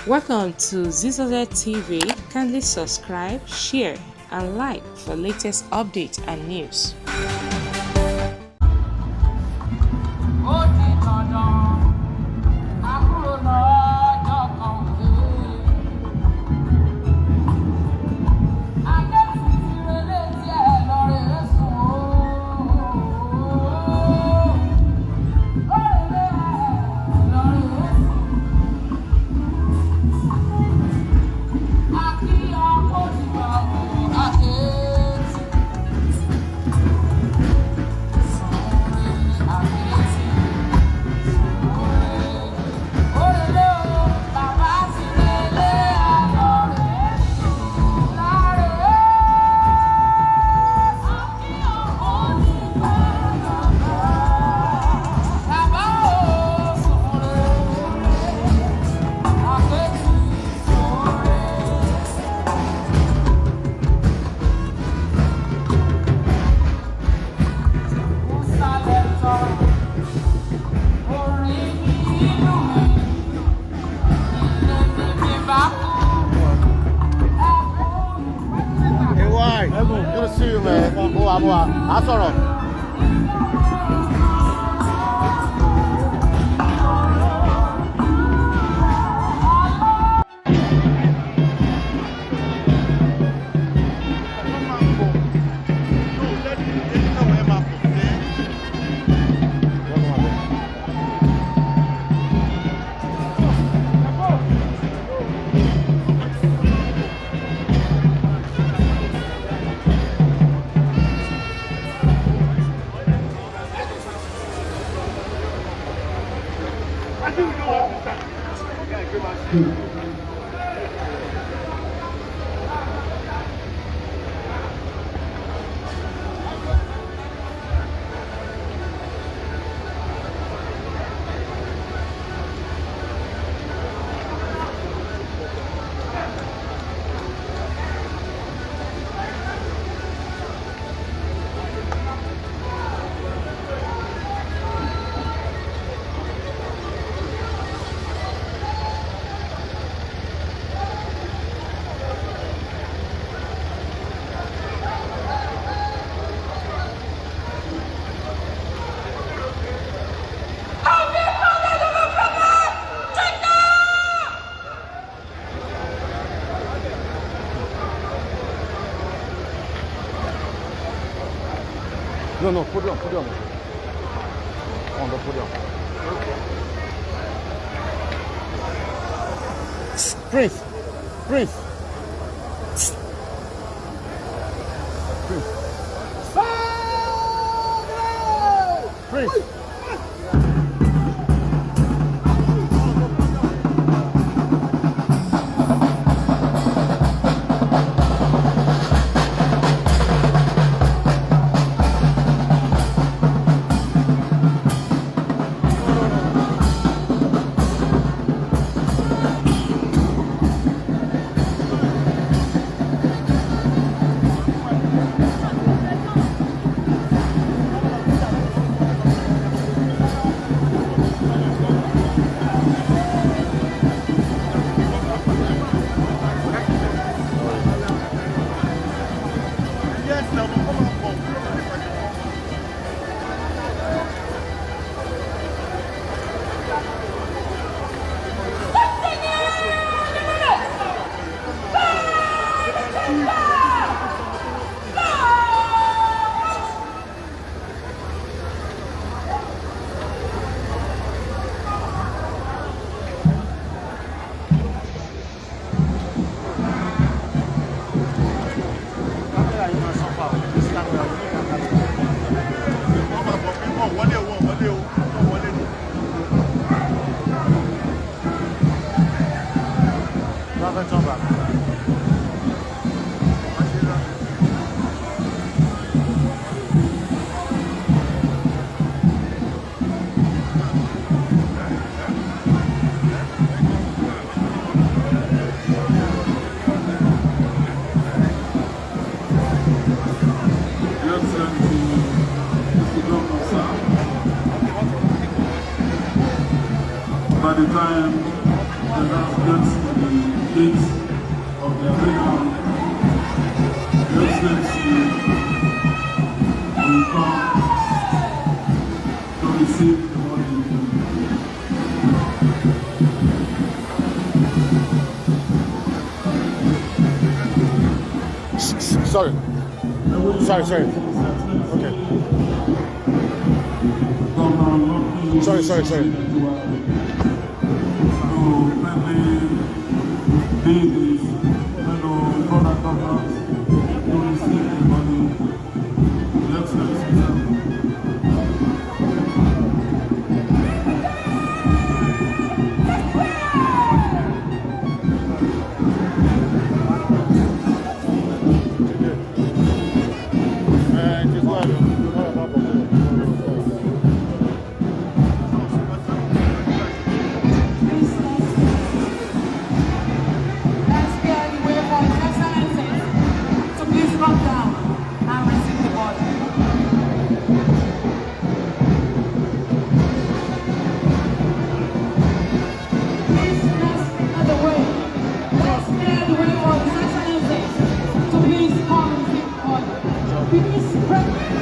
Welcome to ZZZ TV. Kindly subscribe, share, and like for latest updates and news. Good to see you, man. I saw them. No, put it on. On the podium. Prince. Prince. By the time the house gets gates of the arena, Your Excellency will come to receive the money. Sorry. Sorry. Okay. Sorry. Babies, product governors, to receive the money. Your Excellency, It is well. Let's clear the way for His Excellency to please come down and receive the body. Please, let's clear the way. Let's clear the way for His Excellency to please come and receive the body. Please,